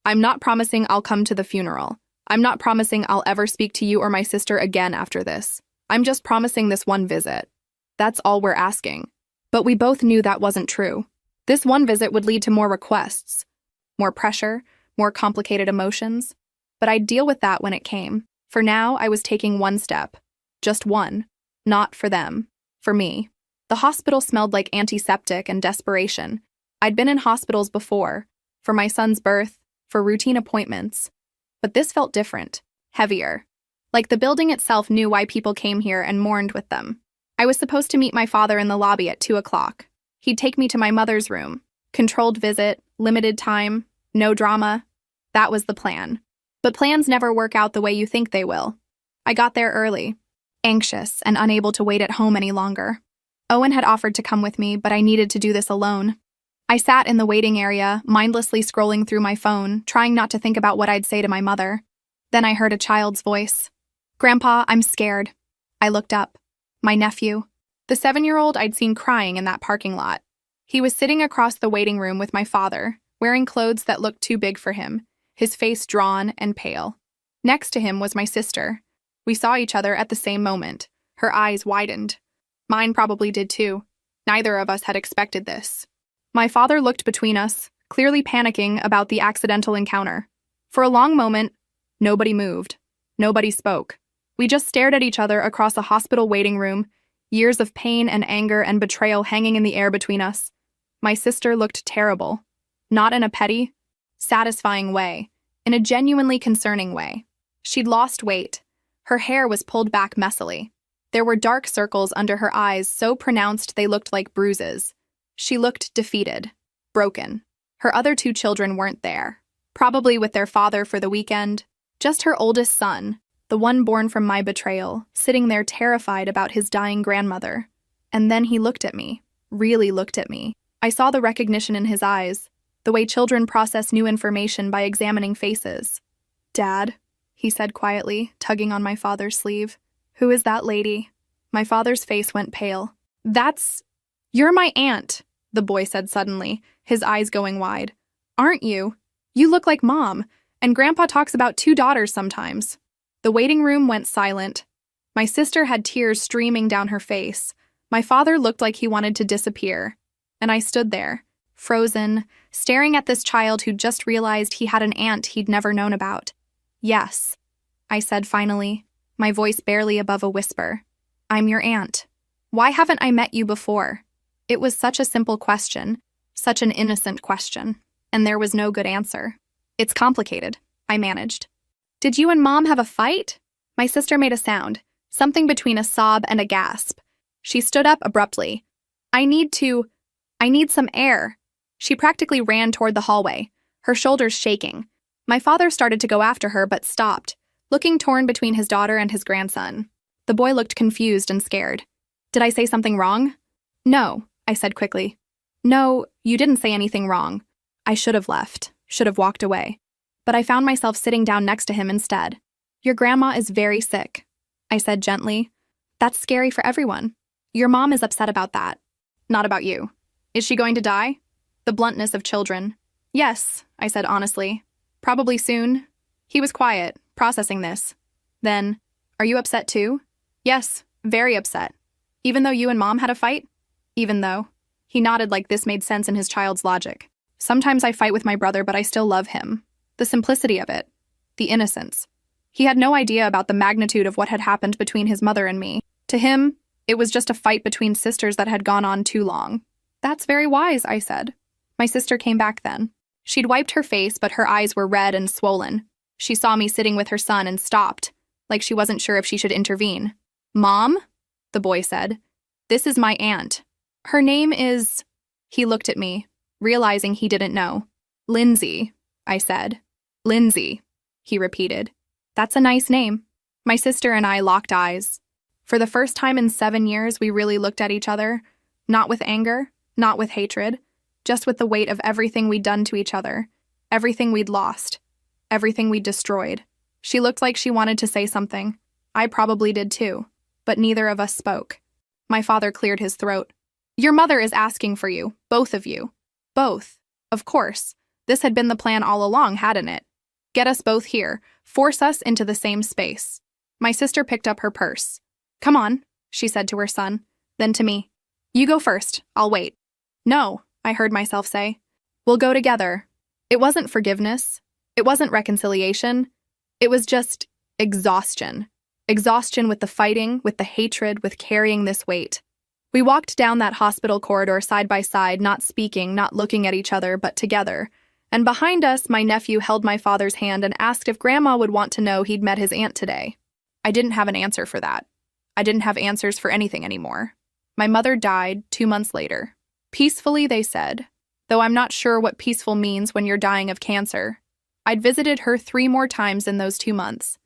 I'm not promising I'll come to the funeral. I'm not promising I'll ever speak to you or my sister again after this. I'm just promising this one visit. That's all we're asking." But we both knew that wasn't true. This one visit would lead to more requests, more pressure, more complicated emotions. But I'd deal with that when it came. For now, I was taking one step. Just one. Not for them. For me. The hospital smelled like antiseptic and desperation. I'd been in hospitals before, for my son's birth, for routine appointments. But this felt different, heavier. Like the building itself knew why people came here and mourned with them. I was supposed to meet my father in the lobby at 2 o'clock. He'd take me to my mother's room. Controlled visit, limited time, no drama. That was the plan. But plans never work out the way you think they will. I got there early, anxious and unable to wait at home any longer. Owen had offered to come with me, but I needed to do this alone. I sat in the waiting area, mindlessly scrolling through my phone, trying not to think about what I'd say to my mother. Then I heard a child's voice. "Grandpa, I'm scared." I looked up. My nephew. The 7-year-old I'd seen crying in that parking lot. He was sitting across the waiting room with my father, wearing clothes that looked too big for him, his face drawn and pale. Next to him was my sister. We saw each other at the same moment. Her eyes widened. Mine probably did too. Neither of us had expected this. My father looked between us, clearly panicking about the accidental encounter. For a long moment, nobody moved. Nobody spoke. We just stared at each other across a hospital waiting room, years of pain and anger and betrayal hanging in the air between us. My sister looked terrible. Not in a petty, satisfying way, in a genuinely concerning way. She'd lost weight. Her hair was pulled back messily. There were dark circles under her eyes so pronounced they looked like bruises. She looked defeated, broken. Her other 2 children weren't there, probably with their father for the weekend. Just her oldest son, the one born from my betrayal, sitting there terrified about his dying grandmother. And then he looked at me, really looked at me. I saw the recognition in his eyes, the way children process new information by examining faces. "Dad," he said quietly, tugging on my father's sleeve. "Who is that lady?" My father's face went pale. "You're my aunt," the boy said suddenly, his eyes going wide. "Aren't you? You look like Mom, and Grandpa talks about 2 daughters sometimes." The waiting room went silent. My sister had tears streaming down her face. My father looked like he wanted to disappear. And I stood there, frozen, staring at this child who'd just realized he had an aunt he'd never known about. "Yes," I said finally, my voice barely above a whisper. "I'm your aunt. Why haven't I met you before?" It was such a simple question, such an innocent question, and there was no good answer. "It's complicated," I managed. "Did you and Mom have a fight?" My sister made a sound, something between a sob and a gasp. She stood up abruptly. I need some air." She practically ran toward the hallway, her shoulders shaking. My father started to go after her but stopped, looking torn between his daughter and his grandson. The boy looked confused and scared. "Did I say something wrong?" "No," I said quickly. "No, you didn't say anything wrong. I should have left, should have walked away. But I found myself sitting down next to him instead. Your grandma is very sick," I said gently. "That's scary for everyone. Your mom is upset about that. Not about you. Is she going to die?" The bluntness of children. "Yes," I said honestly. "Probably soon." He was quiet, processing this. Then, "Are you upset too?" "Yes, very upset. Even though you and Mom had a fight?" "Even though." He nodded like this made sense in his child's logic. "Sometimes I fight with my brother, but I still love him. The simplicity of it. The innocence. He had no idea about the magnitude of what had happened between his mother and me. To him, it was just a fight between sisters that had gone on too long. "That's very wise," I said. My sister came back then. She'd wiped her face, but her eyes were red and swollen. She saw me sitting with her son and stopped, like she wasn't sure if she should intervene. "Mom?" the boy said. "This is my aunt. Her name is—" He looked at me, realizing he didn't know. "Lindsay," I said. "Lindsay," he repeated. "That's a nice name." My sister and I locked eyes. For the first time in 7 years, we really looked at each other, not with anger, not with hatred, just with the weight of everything we'd done to each other, everything we'd lost, everything we'd destroyed. She looked like she wanted to say something. I probably did too, but neither of us spoke. My father cleared his throat. "Your mother is asking for you, both of you." Both. Of course. This had been the plan all along, hadn't it? Get us both here, force us into the same space. My sister picked up her purse. "Come on," she said to her son, then to me. "You go first, I'll wait." "No," I heard myself say. "We'll go together." It wasn't forgiveness. It wasn't reconciliation. It was just exhaustion. Exhaustion with the fighting, with the hatred, with carrying this weight. We walked down that hospital corridor side by side, not speaking, not looking at each other, but together. And behind us, my nephew held my father's hand and asked if Grandma would want to know he'd met his aunt today. I didn't have an answer for that. I didn't have answers for anything anymore. My mother died 2 months later. Peacefully, they said, though I'm not sure what peaceful means when you're dying of cancer. I'd visited her 3 more times in those 2 months.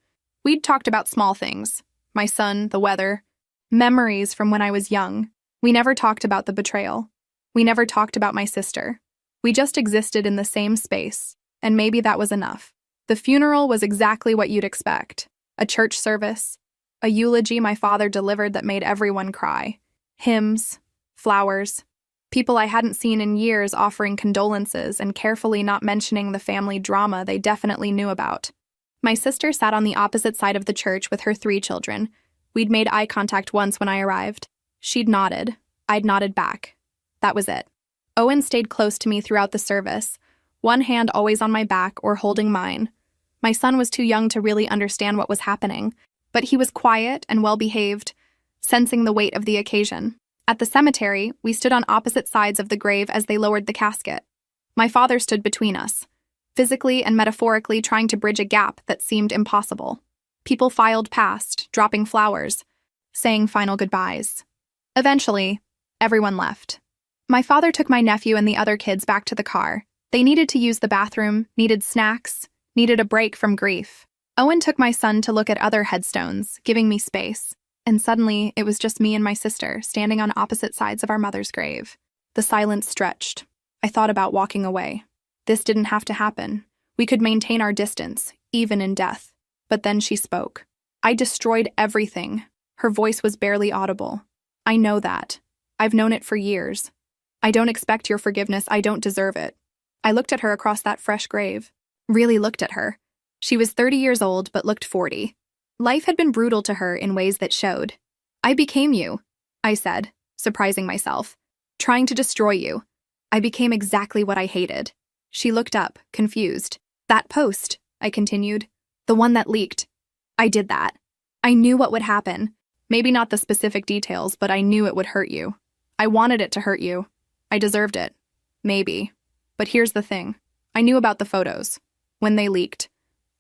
We'd talked about small things. My son, the weather, memories from when I was young. We never talked about the betrayal. We never talked about my sister. We just existed in the same space, and maybe that was enough. The funeral was exactly what you'd expect. A church service, a eulogy my father delivered that made everyone cry. Hymns, flowers, people I hadn't seen in years offering condolences and carefully not mentioning the family drama they definitely knew about. My sister sat on the opposite side of the church with her 3 children. We'd made eye contact once when I arrived. She'd nodded. I'd nodded back. That was it. Owen stayed close to me throughout the service, one hand always on my back or holding mine. My son was too young to really understand what was happening, but he was quiet and well-behaved, sensing the weight of the occasion. At the cemetery, we stood on opposite sides of the grave as they lowered the casket. My father stood between us, physically and metaphorically trying to bridge a gap that seemed impossible. People filed past, dropping flowers, saying final goodbyes. Eventually, everyone left. My father took my nephew and the other kids back to the car. They needed to use the bathroom, needed snacks, needed a break from grief. Owen took my son to look at other headstones, giving me space. And suddenly, it was just me and my sister, standing on opposite sides of our mother's grave. The silence stretched. I thought about walking away. This didn't have to happen. We could maintain our distance, even in death. But then she spoke. "I destroyed everything." Her voice was barely audible. "I know that. I've known it for years. I don't expect your forgiveness. I don't deserve it." I looked at her across that fresh grave. Really looked at her. She was 30 years old, but looked 40. Life had been brutal to her in ways that showed. "I became you," I said, surprising myself. "Trying to destroy you. I became exactly what I hated." She looked up, confused. "That post," I continued. "The one that leaked. I did that. I knew what would happen. Maybe not the specific details, but I knew it would hurt you. I wanted it to hurt you. I deserved it. Maybe. But here's the thing. I knew about the photos. When they leaked.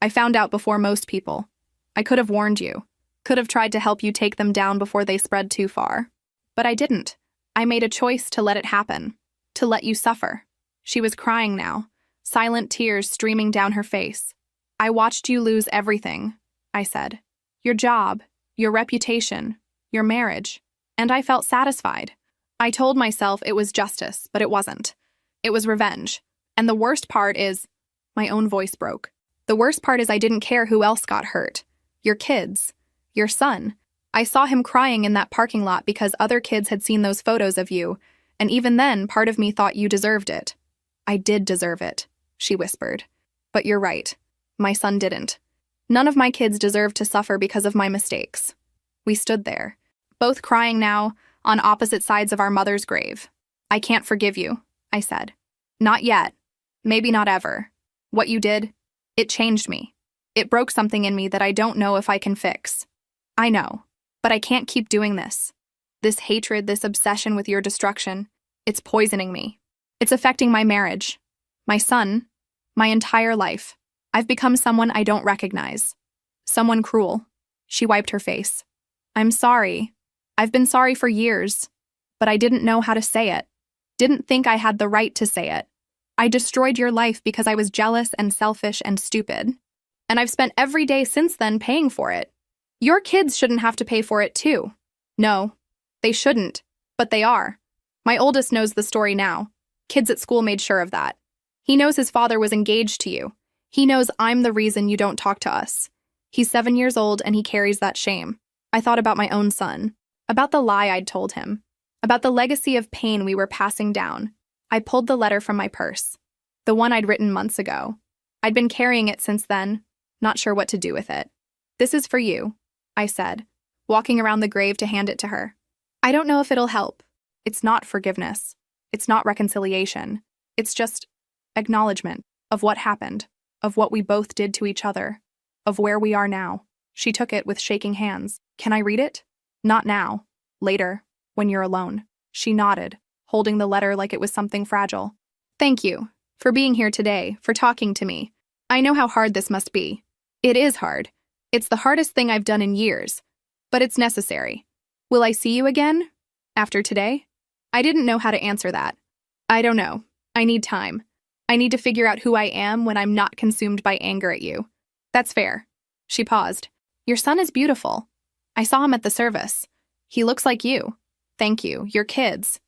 I found out before most people. I could have warned you. Could have tried to help you take them down before they spread too far. But I didn't. I made a choice to let it happen. To let you suffer." She was crying now, silent tears streaming down her face. "I watched you lose everything," I said. "Your job, your reputation, your marriage. And I felt satisfied. I told myself it was justice, but it wasn't. It was revenge. And the worst part is—" My own voice broke. "The worst part is I didn't care who else got hurt. Your kids. Your son. I saw him crying in that parking lot because other kids had seen those photos of you, and even then, part of me thought you deserved it." "I did deserve it," she whispered. "But you're right. My son didn't. None of my kids deserved to suffer because of my mistakes." We stood there, both crying now, on opposite sides of our mother's grave. "I can't forgive you," I said. "Not yet. Maybe not ever. What you did, it changed me. It broke something in me that I don't know if I can fix. I know, but I can't keep doing this. This hatred, this obsession with your destruction, it's poisoning me. It's affecting my marriage, my son, my entire life. I've become someone I don't recognize. Someone cruel. She wiped her face. I'm sorry. I've been sorry for years, but I didn't know how to say it. Didn't think I had the right to say it. I destroyed your life because I was jealous and selfish and stupid. And I've spent every day since then paying for it. Your kids shouldn't have to pay for it too. No, they shouldn't, but they are. My oldest knows the story now. Kids at school made sure of that. He knows his father was engaged to you. He knows I'm the reason you don't talk to us. He's 7 years old and he carries that shame. I thought about my own son, about the lie I'd told him, about the legacy of pain we were passing down. I pulled the letter from my purse, the one I'd written months ago. I'd been carrying it since then, not sure what to do with it. This is for you, I said, walking around the grave to hand it to her. I don't know if it'll help. It's not forgiveness. It's not reconciliation. It's just acknowledgement of what happened, of what we both did to each other, of where we are now. She took it with shaking hands. Can I read it? Not now. Later, when you're alone. She nodded, holding the letter like it was something fragile. Thank you for being here today, for talking to me. I know how hard this must be. It is hard. It's the hardest thing I've done in years, but it's necessary. Will I see you again? After today? I didn't know how to answer that. I don't know. I need time. I need to figure out who I am when I'm not consumed by anger at you. That's fair. She paused. Your son is beautiful. I saw him at the service. He looks like you. Thank you. Your kids.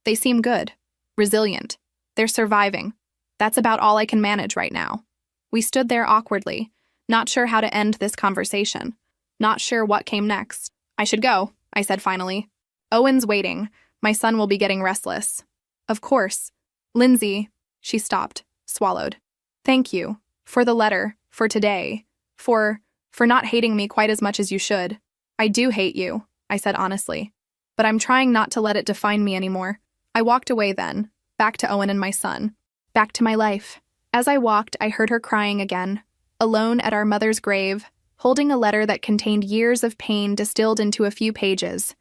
They seem good. Resilient. They're surviving. That's about all I can manage right now. We stood there awkwardly, not sure how to end this conversation. Not sure what came next. I should go, I said finally. Owen's waiting. My son will be getting restless. Of course. Lindsay. She stopped, swallowed. Thank you. For the letter. For today. For not hating me quite as much as you should. I do hate you, I said honestly. But I'm trying not to let it define me anymore. I walked away then, back to Owen and my son. Back to my life. As I walked, I heard her crying again, alone at our mother's grave, holding a letter that contained years of pain distilled into a few pages.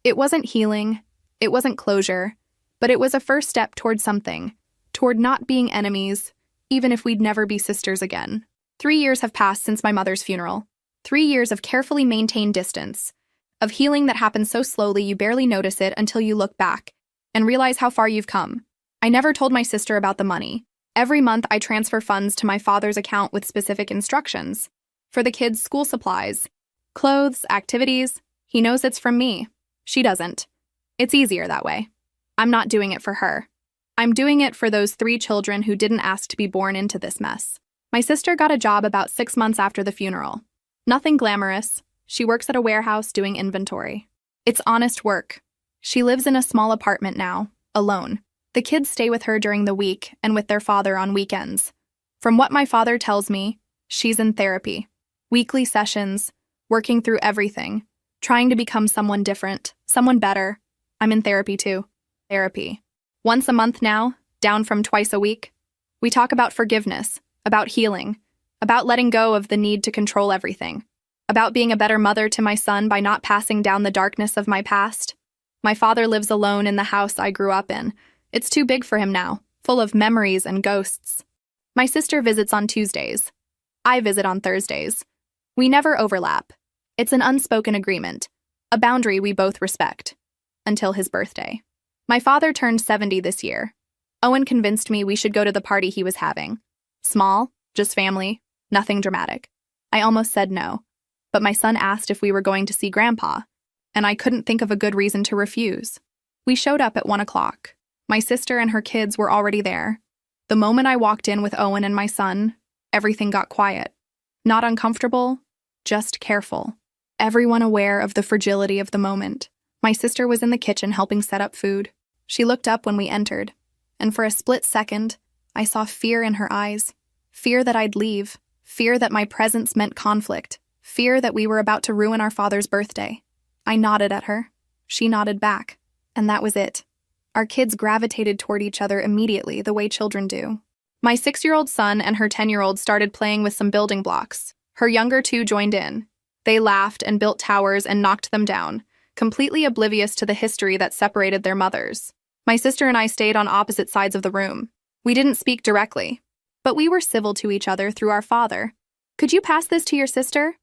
It wasn't healing, it wasn't closure, but it was a first step toward something, toward not being enemies, even if we'd never be sisters again. 3 years have passed since my mother's funeral. 3 years of carefully maintained distance, of healing that happens so slowly you barely notice it until you look back and realize how far you've come. I never told my sister about the money. Every month I transfer funds to my father's account with specific instructions. For the kids' school supplies, clothes, activities. He knows it's from me. She doesn't. It's easier that way. I'm not doing it for her. I'm doing it for those 3 children who didn't ask to be born into this mess. My sister got a job about 6 months after the funeral. Nothing glamorous. She works at a warehouse doing inventory. It's honest work. She lives in a small apartment now, alone. The kids stay with her during the week and with their father on weekends. From what my father tells me, she's in therapy. Weekly sessions, working through everything, trying to become someone different, someone better. I'm in therapy too. Therapy. Once a month now, down from twice a week. We talk about forgiveness, about healing, about letting go of the need to control everything, about being a better mother to my son by not passing down the darkness of my past. My father lives alone in the house I grew up in. It's too big for him now, full of memories and ghosts. My sister visits on Tuesdays. I visit on Thursdays. We never overlap. It's an unspoken agreement, a boundary we both respect. Until his birthday. My father turned 70 this year. Owen convinced me we should go to the party he was having. Small, just family, nothing dramatic. I almost said no, but my son asked if we were going to see Grandpa, and I couldn't think of a good reason to refuse. We showed up at 1 o'clock. My sister and her kids were already there. The moment I walked in with Owen and my son, everything got quiet. Not uncomfortable, just careful. Everyone aware of the fragility of the moment. My sister was in the kitchen helping set up food. She looked up when we entered, and for a split second, I saw fear in her eyes. Fear that I'd leave. Fear that my presence meant conflict. Fear that we were about to ruin our father's birthday. I nodded at her. She nodded back. And that was it. Our kids gravitated toward each other immediately, the way children do. My 6-year-old son and her 10-year-old started playing with some building blocks. Her younger two joined in. They laughed and built towers and knocked them down, completely oblivious to the history that separated their mothers. My sister and I stayed on opposite sides of the room. We didn't speak directly, but we were civil to each other through our father. Could you pass this to your sister?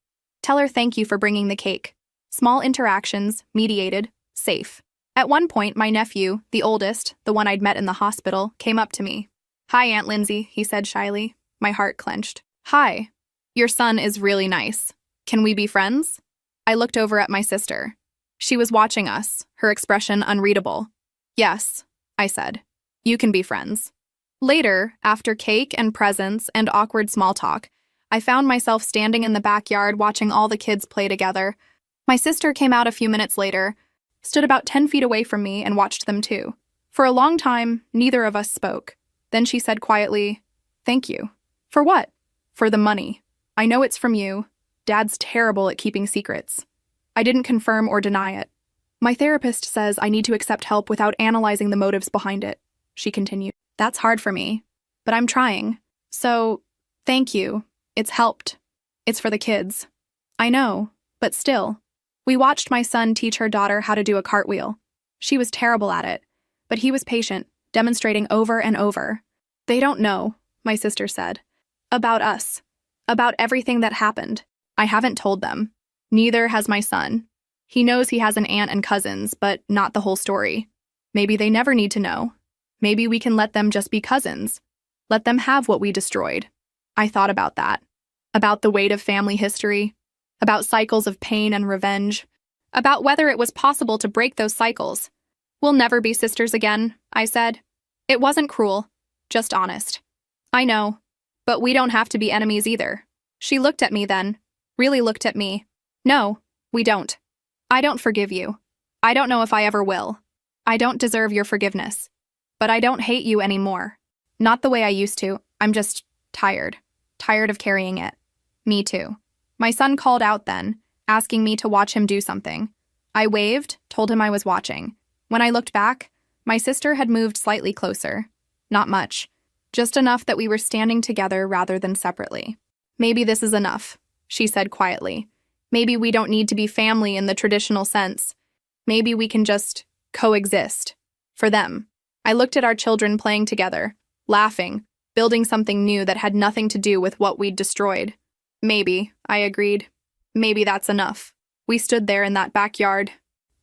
Tell her thank you for bringing the cake. Small interactions, mediated, safe. At one point, my nephew, the oldest, the one I'd met in the hospital, came up to me. "Hi, Aunt Lindsay," he said shyly. My heart clenched. "Hi. Your son is really nice. Can we be friends?" I looked over at my sister. She was watching us, her expression unreadable. "Yes," I said. "You can be friends." Later, after cake and presents and awkward small talk, I found myself standing in the backyard watching all the kids play together. My sister came out a few minutes later, stood about 10 feet away from me, and watched them too. For a long time, neither of us spoke. Then she said quietly, "Thank you." "For what?" "For the money. I know it's from you. Dad's terrible at keeping secrets." I didn't confirm or deny it. "My therapist says I need to accept help without analyzing the motives behind it," she continued. "That's hard for me, but I'm trying. So, thank you. It's helped. It's for the kids." "I know, but still." We watched my son teach her daughter how to do a cartwheel. She was terrible at it, but he was patient, demonstrating over and over. "They don't know," my sister said. "About us. About everything that happened. I haven't told them. Neither has my son. He knows he has an aunt and cousins, but not the whole story. Maybe they never need to know. Maybe we can let them just be cousins. Let them have what we destroyed." I thought about that. About the weight of family history. About cycles of pain and revenge. About whether it was possible to break those cycles. "We'll never be sisters again," I said. It wasn't cruel, just honest. "I know, but we don't have to be enemies either." She looked at me then, really looked at me. "No, we don't. I don't forgive you. I don't know if I ever will. I don't deserve your forgiveness. But I don't hate you anymore. Not the way I used to. I'm just tired. Tired of carrying it." "Me too." My son called out then, asking me to watch him do something. I waved, told him I was watching. When I looked back, my sister had moved slightly closer. Not much. Just enough that we were standing together rather than separately. "Maybe this is enough," she said quietly. "Maybe we don't need to be family in the traditional sense. Maybe we can just coexist. For them." I looked at our children playing together, laughing, building something new that had nothing to do with what we'd destroyed. "Maybe," I agreed. "Maybe that's enough." We stood there in that backyard.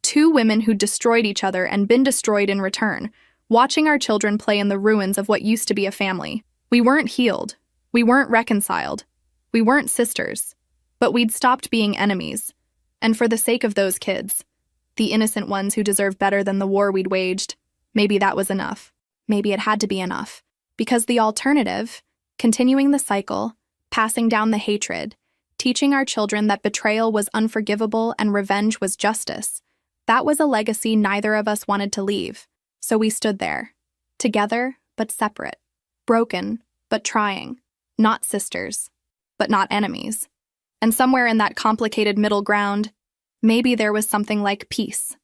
Two women who'd destroyed each other and been destroyed in return, watching our children play in the ruins of what used to be a family. We weren't healed. We weren't reconciled. We weren't sisters. But we'd stopped being enemies. And for the sake of those kids, the innocent ones who deserve better than the war we'd waged, maybe that was enough. Maybe it had to be enough. Because the alternative, continuing the cycle, passing down the hatred, teaching our children that betrayal was unforgivable and revenge was justice, that was a legacy neither of us wanted to leave. So we stood there, together but separate, broken but trying, not sisters, but not enemies. And somewhere in that complicated middle ground, maybe there was something like peace.